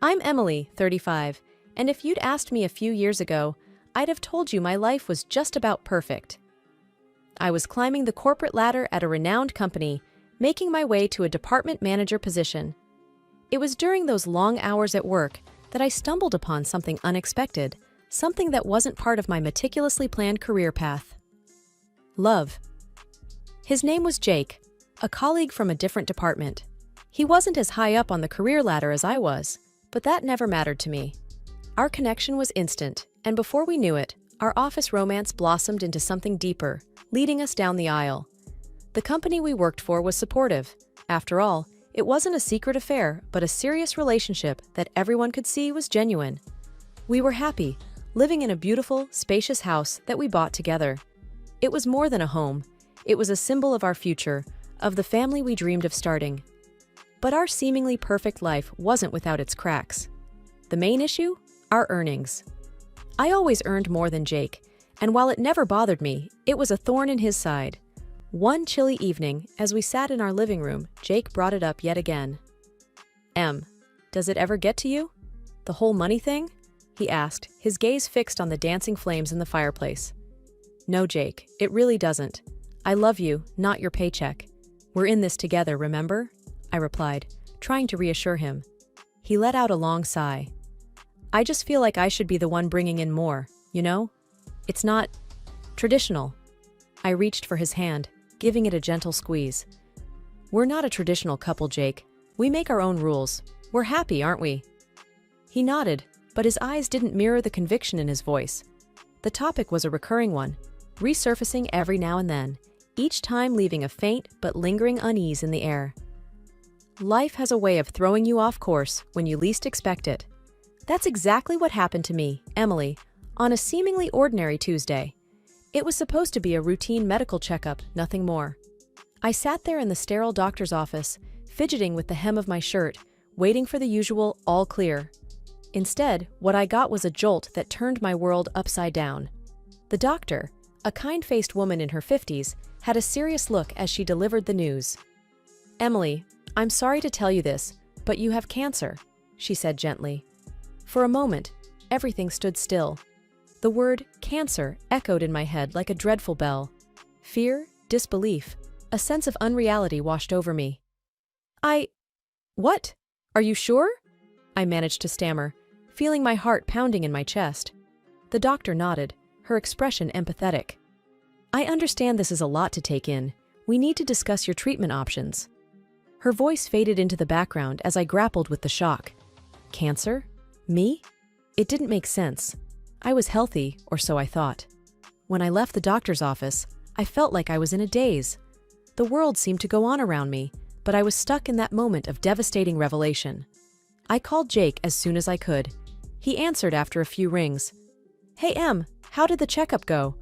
I'm Emily, 35, and if you'd asked me a few years ago, I'd have told you my life was just about perfect. I was climbing the corporate ladder at a renowned company, making my way to a department manager position. It was during those long hours at work that I stumbled upon something unexpected, something that wasn't part of my meticulously planned career path. Love. His name was Jake, a colleague from a different department. He wasn't as high up on the career ladder as I was, but that never mattered to me. Our connection was instant, and before we knew it, our office romance blossomed into something deeper, leading us down the aisle. The company we worked for was supportive. After all, it wasn't a secret affair, but a serious relationship that everyone could see was genuine. We were happy, living in a beautiful, spacious house that we bought together. It was more than a home. It was a symbol of our future, of the family we dreamed of starting. But our seemingly perfect life wasn't without its cracks. The main issue? Our earnings. I always earned more than Jake, and while it never bothered me, it was a thorn in his side. One chilly evening, as we sat in our living room, Jake brought it up yet again. Does it ever get to you? The whole money thing? He asked, his gaze fixed on the dancing flames in the fireplace. No, Jake, it really doesn't. I love you, not your paycheck. We're in this together, remember? I replied, trying to reassure him. He let out a long sigh. I just feel like I should be the one bringing in more, you know? It's not traditional. I reached for his hand, giving it a gentle squeeze. We're not a traditional couple, Jake. We make our own rules. We're happy, aren't we? He nodded, but his eyes didn't mirror the conviction in his voice. The topic was a recurring one, resurfacing every now and then, each time leaving a faint but lingering unease in the air. Life has a way of throwing you off course when you least expect it. That's exactly what happened to me, Emily, on a seemingly ordinary Tuesday. It was supposed to be a routine medical checkup, nothing more. I sat there in the sterile doctor's office, fidgeting with the hem of my shirt, waiting for the usual all clear. Instead, what I got was a jolt that turned my world upside down. The doctor, a kind-faced woman in her 50s, had a serious look as she delivered the news. Emily, I'm sorry to tell you this, but you have cancer, she said gently. For a moment, everything stood still. The word cancer echoed in my head like a dreadful bell. Fear, disbelief, a sense of unreality washed over me. What? Are you sure? I managed to stammer, feeling my heart pounding in my chest. The doctor nodded, her expression empathetic. I understand this is a lot to take in. We need to discuss your treatment options. Her voice faded into the background as I grappled with the shock. Cancer? Me? It didn't make sense. I was healthy, or so I thought. When I left the doctor's office, I felt like I was in a daze. The world seemed to go on around me, but I was stuck in that moment of devastating revelation. I called Jake as soon as I could. He answered after a few rings. Hey Em, how did the checkup go?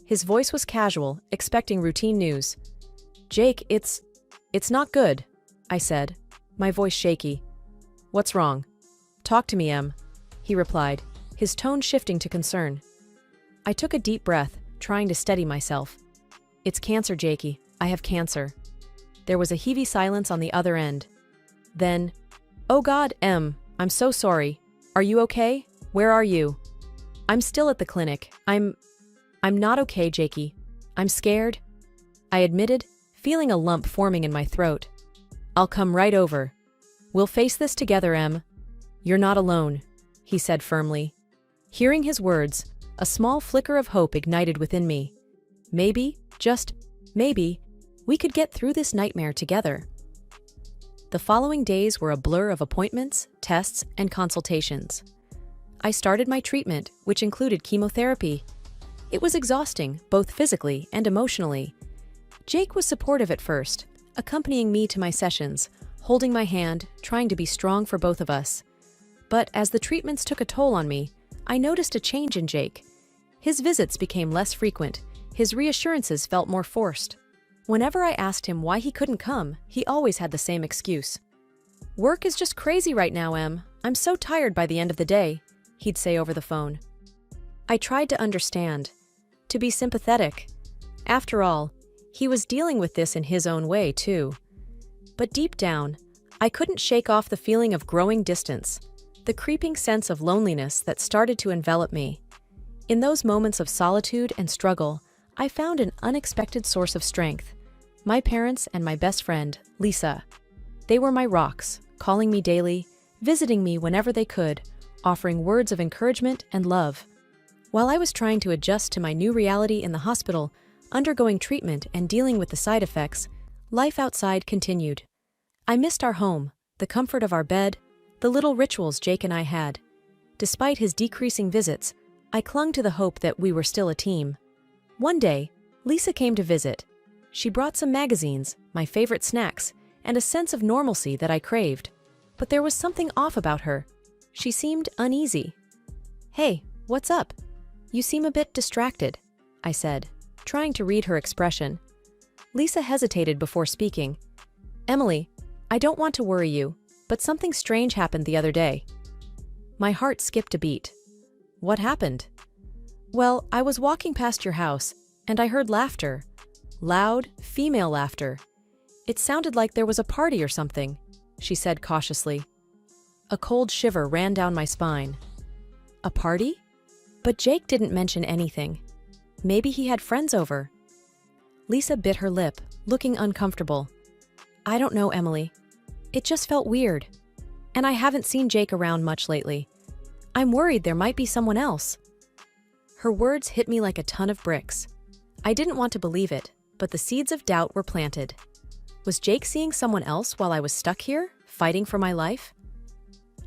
His voice was casual, expecting routine news. Jake, it's not good, I said, my voice shaky. What's wrong? Talk to me, Em, he replied, his tone shifting to concern. I took a deep breath, trying to steady myself. It's cancer, Jakey. I have cancer. There was a heavy silence on the other end. Then, oh God, Em, I'm so sorry. Are you okay? Where are you? I'm still at the clinic. I'm not okay, Jakey. I'm scared, I admitted, feeling a lump forming in my throat. I'll come right over. We'll face this together, Em. You're not alone, he said firmly. Hearing his words, a small flicker of hope ignited within me. Maybe, just maybe, we could get through this nightmare together. The following days were a blur of appointments, tests, and consultations. I started my treatment, which included chemotherapy. It was exhausting, both physically and emotionally. Jake was supportive at first, accompanying me to my sessions, holding my hand, trying to be strong for both of us. But as the treatments took a toll on me, I noticed a change in Jake. His visits became less frequent, his reassurances felt more forced. Whenever I asked him why he couldn't come, he always had the same excuse. Work is just crazy right now, Em. I'm so tired by the end of the day, he'd say over the phone. I tried to understand, to be sympathetic. After all, he was dealing with this in his own way, too. But deep down, I couldn't shake off the feeling of growing distance. the creeping sense of loneliness that started to envelop me. In those moments of solitude and struggle, I found an unexpected source of strength. My parents and my best friend, Lisa. They were my rocks, calling me daily, visiting me whenever they could, offering words of encouragement and love. While I was trying to adjust to my new reality in the hospital, undergoing treatment and dealing with the side effects, life outside continued. I missed our home, the comfort of our bed, the little rituals Jake and I had. Despite his decreasing visits, I clung to the hope that we were still a team. One day, Lisa came to visit. She brought some magazines, my favorite snacks, and a sense of normalcy that I craved. But there was something off about her. She seemed uneasy. "Hey, what's up? You seem a bit distracted," I said, trying to read her expression. Lisa hesitated before speaking. "Emily, I don't want to worry you, but something strange happened the other day." My heart skipped a beat. "What happened?" "Well, I was walking past your house, and I heard laughter. Loud, female laughter. It sounded like there was a party or something," she said cautiously. A cold shiver ran down my spine. "A party? But Jake didn't mention anything. Maybe he had friends over." Lisa bit her lip, looking uncomfortable. "I don't know, Emily. It just felt weird. And I haven't seen Jake around much lately. I'm worried there might be someone else." Her words hit me like a ton of bricks. I didn't want to believe it, but the seeds of doubt were planted. Was Jake seeing someone else while I was stuck here, fighting for my life?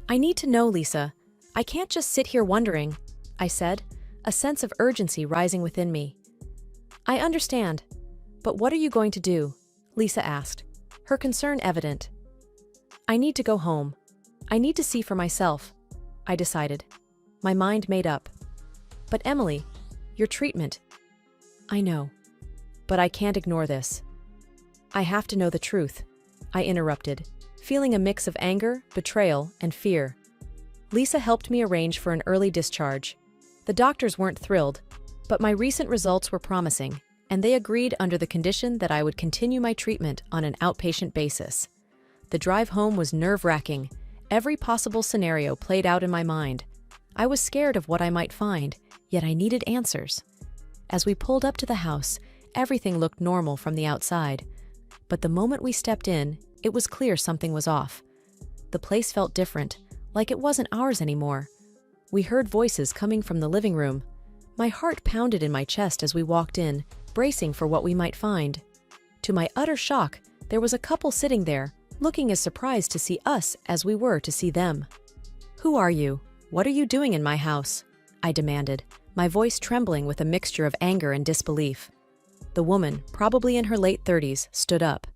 "I need to know, Lisa. I can't just sit here wondering," I said, a sense of urgency rising within me. "I understand. But what are you going to do?" Lisa asked, her concern evident. "I need to go home. I need to see for myself," I decided, my mind made up. "But Emily, your treatment—" "I know. But I can't ignore this." "I have to know the truth," I interrupted, feeling a mix of anger, betrayal, and fear. Lisa helped me arrange for an early discharge. The doctors weren't thrilled, but my recent results were promising, and they agreed under the condition that I would continue my treatment on an outpatient basis. The drive home was nerve-wracking. Every possible scenario played out in my mind. I was scared of what I might find, yet I needed answers. As we pulled up to the house, everything looked normal from the outside. But the moment we stepped in, it was clear something was off. The place felt different, like it wasn't ours anymore. We heard voices coming from the living room. My heart pounded in my chest as we walked in, bracing for what we might find. To my utter shock, there was a couple sitting there, looking as surprised to see us as we were to see them. "Who are you? What are you doing in my house?" I demanded, my voice trembling with a mixture of anger and disbelief. The woman, probably in her late 30s, stood up.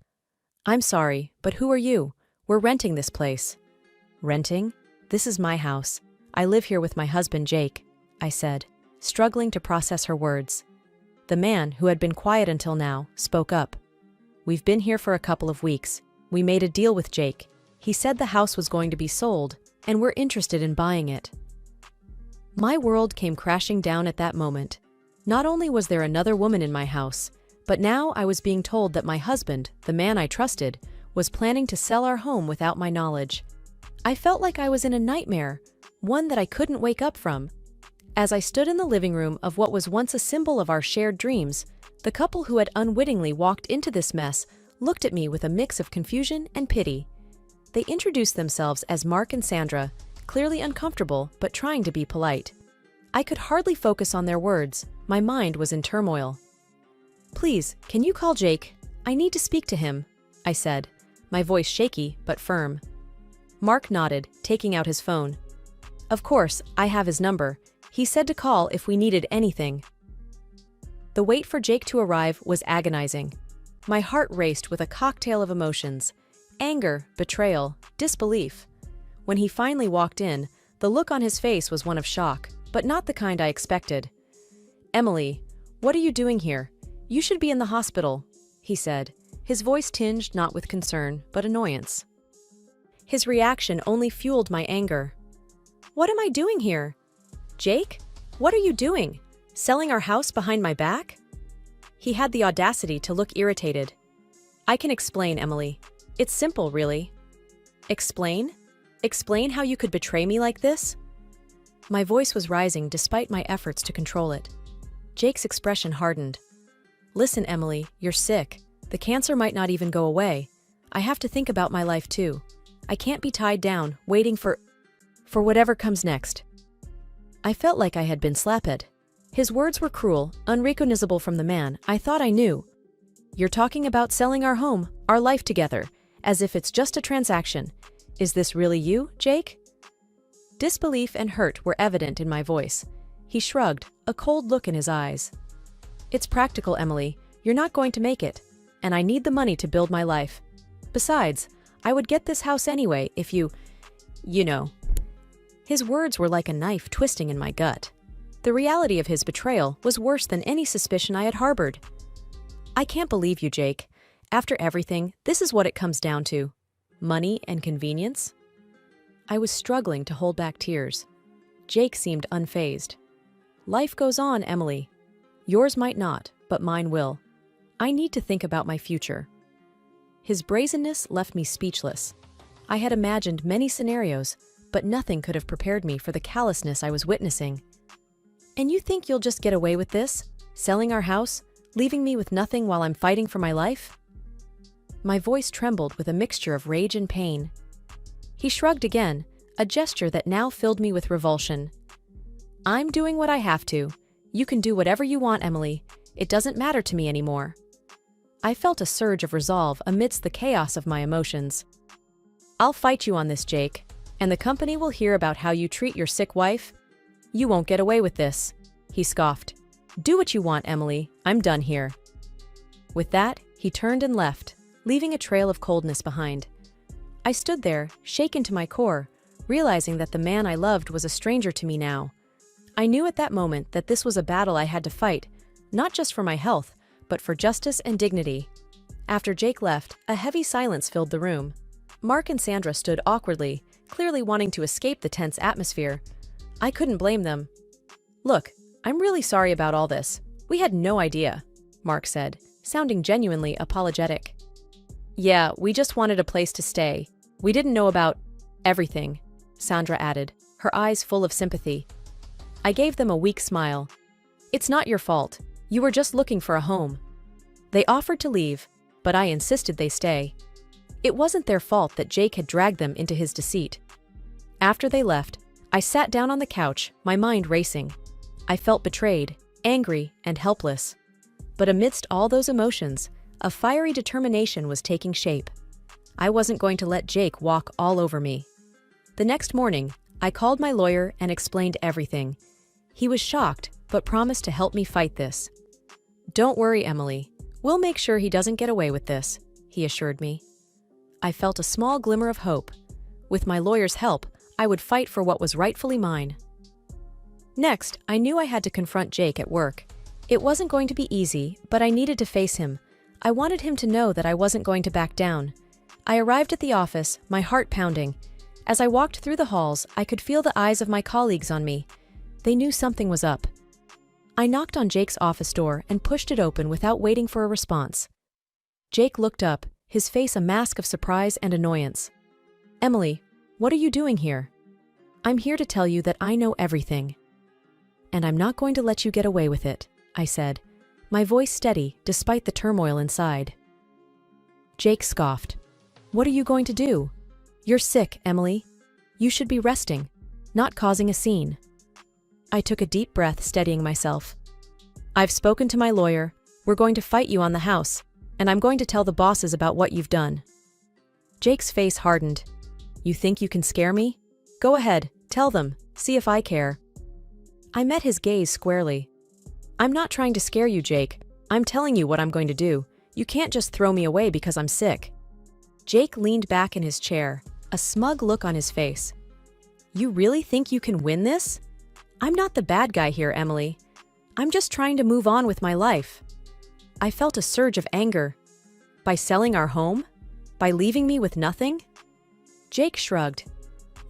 "I'm sorry, but who are you? We're renting this place." "Renting? This is my house. I live here with my husband, Jake," I said, struggling to process her words. The man, who had been quiet until now, spoke up. "We've been here for a couple of weeks. We made a deal with Jake. He said the house was going to be sold, and we're interested in buying it." My world came crashing down at that moment. Not only was there another woman in my house, but now I was being told that my husband, the man I trusted, was planning to sell our home without my knowledge. I felt like I was in a nightmare, one that I couldn't wake up from. As I stood in the living room of what was once a symbol of our shared dreams, the couple who had unwittingly walked into this mess looked at me with a mix of confusion and pity. They introduced themselves as Mark and Sandra, clearly uncomfortable but trying to be polite. I could hardly focus on their words. My mind was in turmoil. "Please, can you call Jake? I need to speak to him," I said, my voice shaky but firm. Mark nodded, taking out his phone. "Of course, I have his number. He said to call if we needed anything." The wait for Jake to arrive was agonizing. My heart raced with a cocktail of emotions: anger, betrayal, disbelief. When he finally walked in, the look on his face was one of shock, but not the kind I expected. "Emily, what are you doing here? You should be in the hospital," he said, his voice tinged not with concern, but annoyance. His reaction only fueled my anger. "What am I doing here? Jake, what are you doing? Selling our house behind my back?" He had the audacity to look irritated. "I can explain, Emily. It's simple, really." "Explain?" Explain how you could betray me like this? My voice was rising despite my efforts to control it. Jake's expression hardened. Listen, Emily, you're sick. The cancer might not even go away. I have to think about my life too. I can't be tied down, waiting for whatever comes next. I felt like I had been slapped. His words were cruel, unrecognizable from the man I thought I knew. You're talking about selling our home, our life together, as if it's just a transaction. Is this really you, Jake? Disbelief and hurt were evident in my voice. He shrugged, a cold look in his eyes. It's practical, Emily. You're not going to make it, and I need the money to build my life. Besides, I would get this house anyway if you know. His words were like a knife twisting in my gut. The reality of his betrayal was worse than any suspicion I had harbored. I can't believe you, Jake. After everything, this is what it comes down to. Money and convenience? I was struggling to hold back tears. Jake seemed unfazed. Life goes on, Emily. Yours might not, but mine will. I need to think about my future. His brazenness left me speechless. I had imagined many scenarios, but nothing could have prepared me for the callousness I was witnessing. And you think you'll just get away with this? Selling our house? Leaving me with nothing while I'm fighting for my life? My voice trembled with a mixture of rage and pain. He shrugged again, a gesture that now filled me with revulsion. I'm doing what I have to. You can do whatever you want, Emily. It doesn't matter to me anymore. I felt a surge of resolve amidst the chaos of my emotions. I'll fight you on this, Jake, and the company will hear about how you treat your sick wife. You won't get away with this, he scoffed. Do what you want, Emily. I'm done here. With that, he turned and left, leaving a trail of coldness behind. I stood there, shaken to my core, realizing that the man I loved was a stranger to me now. I knew at that moment that this was a battle I had to fight, not just for my health, but for justice and dignity. After Jake left, a heavy silence filled the room. Mark and Sandra stood awkwardly, clearly wanting to escape the tense atmosphere. I couldn't blame them. Look, I'm really sorry about all this. We had no idea, Mark said, sounding genuinely apologetic. Yeah, we just wanted a place to stay. We didn't know about everything, Sandra added, her eyes full of sympathy. I gave them a weak smile. It's not your fault. You were just looking for a home. They offered to leave, but I insisted they stay. It wasn't their fault that Jake had dragged them into his deceit. After they left, I sat down on the couch, my mind racing. I felt betrayed, angry, and helpless. But amidst all those emotions, a fiery determination was taking shape. I wasn't going to let Jake walk all over me. The next morning, I called my lawyer and explained everything. He was shocked, but promised to help me fight this. Don't worry, Emily. We'll make sure he doesn't get away with this, he assured me. I felt a small glimmer of hope. With my lawyer's help, I would fight for what was rightfully mine. Next, I knew I had to confront Jake at work. It wasn't going to be easy, but I needed to face him. I wanted him to know that I wasn't going to back down. I arrived at the office, my heart pounding. As I walked through the halls, I could feel the eyes of my colleagues on me. They knew something was up. I knocked on Jake's office door and pushed it open without waiting for a response. Jake looked up, his face a mask of surprise and annoyance. Emily, what are you doing here? I'm here to tell you that I know everything. And I'm not going to let you get away with it, I said, my voice steady despite the turmoil inside. Jake scoffed. What are you going to do? You're sick, Emily. You should be resting, not causing a scene. I took a deep breath, steadying myself. I've spoken to my lawyer. We're going to fight you on the house, and I'm going to tell the bosses about what you've done. Jake's face hardened. You think you can scare me? Go ahead, tell them, see if I care. I met his gaze squarely. I'm not trying to scare you, Jake. I'm telling you what I'm going to do. You can't just throw me away because I'm sick. Jake leaned back in his chair, a smug look on his face. You really think you can win this? I'm not the bad guy here, Emily. I'm just trying to move on with my life. I felt a surge of anger. By selling our home? By leaving me with nothing? Jake shrugged.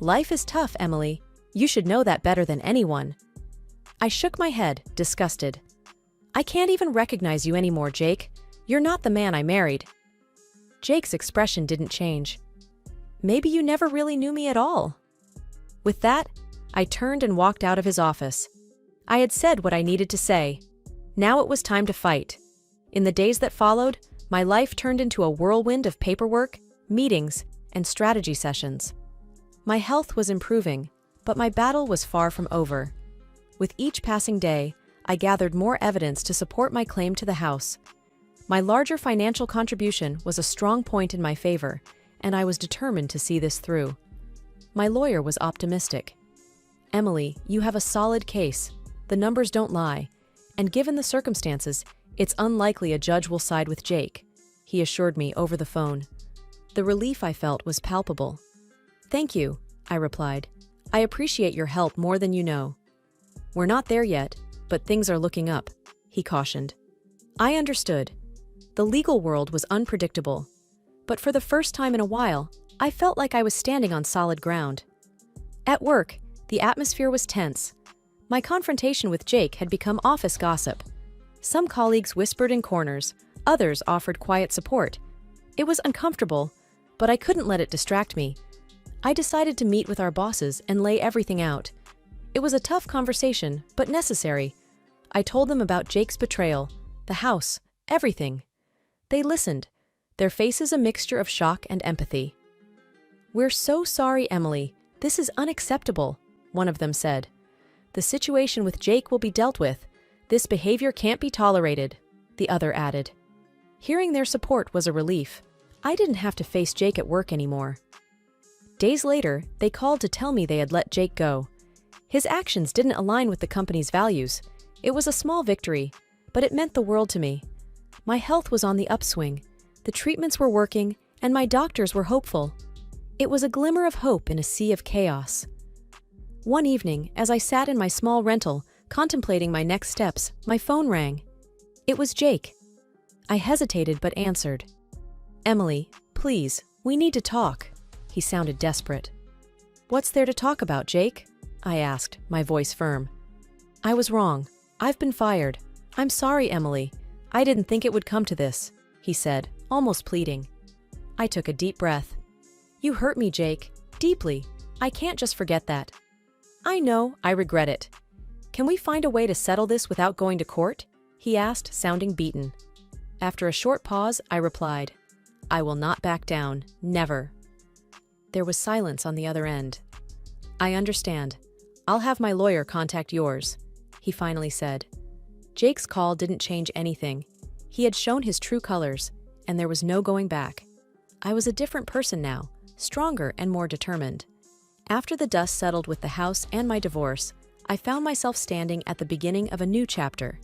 Life is tough, Emily. You should know that better than anyone. I shook my head, disgusted. I can't even recognize you anymore, Jake. You're not the man I married. Jake's expression didn't change. maybe you never really knew me at all." With that, I turned and walked out of his office. I had said what I needed to say. Now it was time to fight. In the days that followed, my life turned into a whirlwind of paperwork, meetings, and strategy sessions. My health was improving, but my battle was far from over. With each passing day, I gathered more evidence to support my claim to the house. My larger financial contribution was a strong point in my favor, and I was determined to see this through. My lawyer was optimistic. "Emily, you have a solid case. The numbers don't lie, and given the circumstances, it's unlikely a judge will side with Jake," he assured me over the phone. The relief I felt was palpable. "Thank you," I replied. "I appreciate your help more than you know." "We're not there yet, but things are looking up," he cautioned. I understood. The legal world was unpredictable, but for the first time in a while, I felt like I was standing on solid ground. At work, the atmosphere was tense. My confrontation with Jake had become office gossip. Some colleagues whispered in corners, others offered quiet support. It was uncomfortable, but I couldn't let it distract me. I decided to meet with our bosses and lay everything out. It was a tough conversation, but necessary. I told them about Jake's betrayal, the house, everything. They listened, their faces a mixture of shock and empathy. "We're so sorry, Emily. This is unacceptable," one of them said. "The situation with Jake will be dealt with. This behavior can't be tolerated," the other added. Hearing their support was a relief. I didn't have to face Jake at work anymore. Days later, they called to tell me they had let Jake go. His actions didn't align with the company's values. It was a small victory, but it meant the world to me. My health was on the upswing, the treatments were working, and my doctors were hopeful. It was a glimmer of hope in a sea of chaos. One evening, as I sat in my small rental, contemplating my next steps, my phone rang. It was Jake. I hesitated but answered. "Emily, please, we need to talk." He sounded desperate. "What's there to talk about, Jake?" I asked, my voice firm. "I was wrong. I've been fired. I'm sorry, Emily. I didn't think it would come to this," he said, almost pleading. I took a deep breath. "You hurt me, Jake. Deeply. I can't just forget that." "I know, I regret it. Can we find a way to settle this without going to court?" he asked, sounding beaten. After a short pause, I replied, "I will not back down. Never." There was silence on the other end. "I understand. I'll have my lawyer contact yours," he finally said. Jake's call didn't change anything. He had shown his true colors, and there was no going back. I was a different person now, stronger and more determined. After the dust settled with the house and my divorce, I found myself standing at the beginning of a new chapter.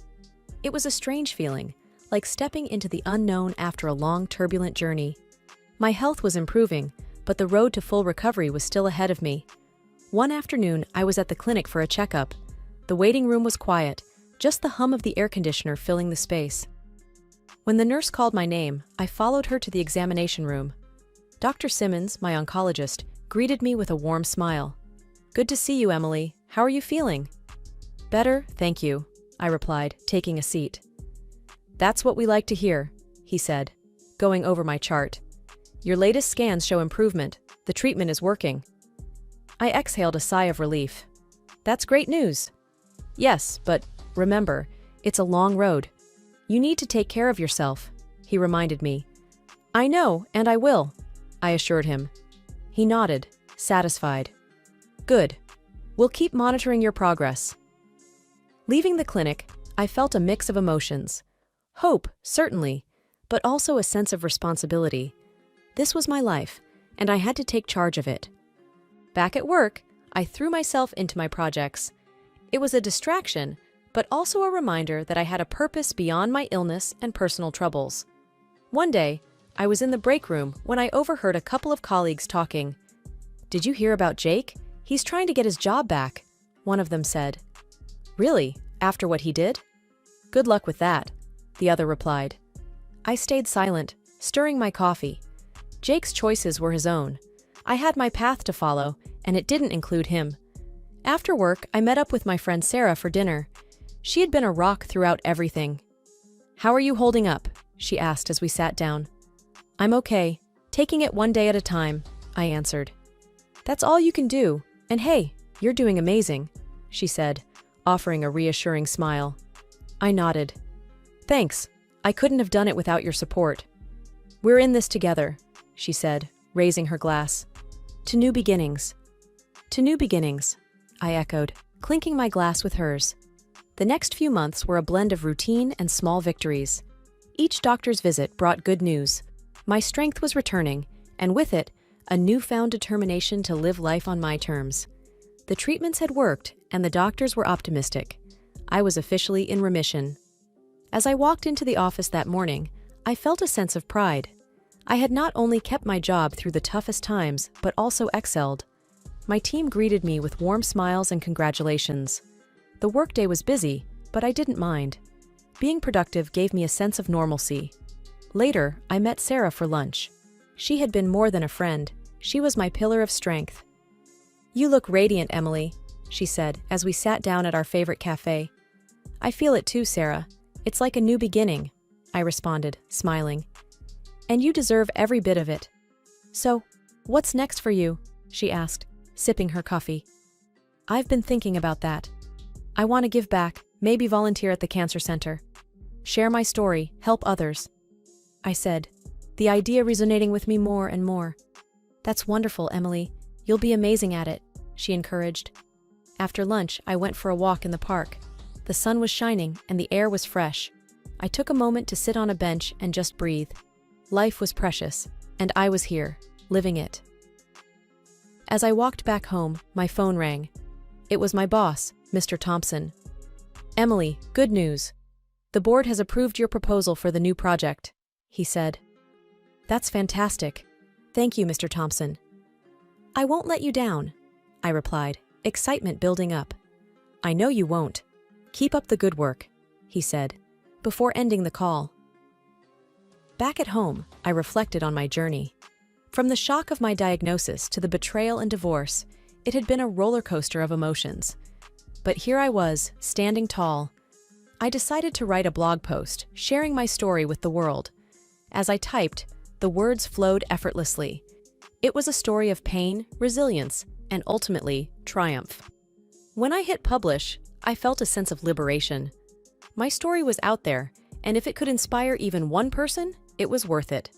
It was a strange feeling, like stepping into the unknown after a long, turbulent journey. My health was improving, but the road to full recovery was still ahead of me. One afternoon, I was at the clinic for a checkup. The waiting room was quiet, just the hum of the air conditioner filling the space. When the nurse called my name, I followed her to the examination room. Dr. Simmons, my oncologist, greeted me with a warm smile. "Good to see you, Emily. How are you feeling?" "Better, thank you," I replied, taking a seat. "That's what we like to hear," he said, going over my chart. "Your latest scans show improvement. The treatment is working." I exhaled a sigh of relief. "That's great news." "Yes, but remember, it's a long road. You need to take care of yourself," he reminded me. "I know, and I will," I assured him. He nodded, satisfied. "Good. We'll keep monitoring your progress." Leaving the clinic, I felt a mix of emotions. Hope, certainly, but also a sense of responsibility. This was my life, and I had to take charge of it. Back at work, I threw myself into my projects. It was a distraction, but also a reminder that I had a purpose beyond my illness and personal troubles. One day, I was in the break room when I overheard a couple of colleagues talking. "Did you hear about Jake? He's trying to get his job back," one of them said. "Really? After what he did?" "Good luck with that," the other replied. I stayed silent, stirring my coffee. Jake's choices were his own. I had my path to follow, and it didn't include him. After work, I met up with my friend Sarah for dinner. She had been a rock throughout everything. "How are you holding up?" she asked as we sat down. "I'm okay, taking it one day at a time," I answered. That's all you can do, and hey, you're doing amazing, she said, offering a reassuring smile. I nodded. Thanks, I couldn't have done it without your support. We're in this together, she said, raising her glass. To new beginnings. To new beginnings, I echoed, clinking my glass with hers. The next few months were a blend of routine and small victories. Each doctor's visit brought good news. My strength was returning, and with it, a newfound determination to live life on my terms. The treatments had worked, and the doctors were optimistic. I was officially in remission. As I walked into the office that morning, I felt a sense of pride. I had not only kept my job through the toughest times, but also excelled. My team greeted me with warm smiles and congratulations. The workday was busy, but I didn't mind. Being productive gave me a sense of normalcy. Later, I met Sarah for lunch. She had been more than a friend. She was my pillar of strength. You look radiant, Emily, she said as we sat down at our favorite cafe. I feel it too, Sarah. It's like a new beginning, I responded, smiling. And you deserve every bit of it. So, what's next for you? She asked, sipping her coffee. I've been thinking about that. I want to give back, maybe volunteer at the cancer center. Share my story, help others. I said, the idea resonating with me more and more. That's wonderful, Emily. You'll be amazing at it, she encouraged. After lunch, I went for a walk in the park. The sun was shining and the air was fresh. I took a moment to sit on a bench and just breathe. Life was precious, and I was here, living it. As I walked back home, my phone rang. It was my boss, Mr. Thompson. Emily, good news. The board has approved your proposal for the new project, he said. That's fantastic. Thank you, Mr. Thompson. I won't let you down, I replied, excitement building up. I know you won't. Keep up the good work, he said, before ending the call. Back at home, I reflected on my journey. From the shock of my diagnosis to the betrayal and divorce, it had been a roller coaster of emotions. But here I was, standing tall. I decided to write a blog post, sharing my story with the world. As I typed, the words flowed effortlessly. It was a story of pain, resilience, and ultimately, triumph. When I hit publish, I felt a sense of liberation. My story was out there, and if it could inspire even one person, it was worth it.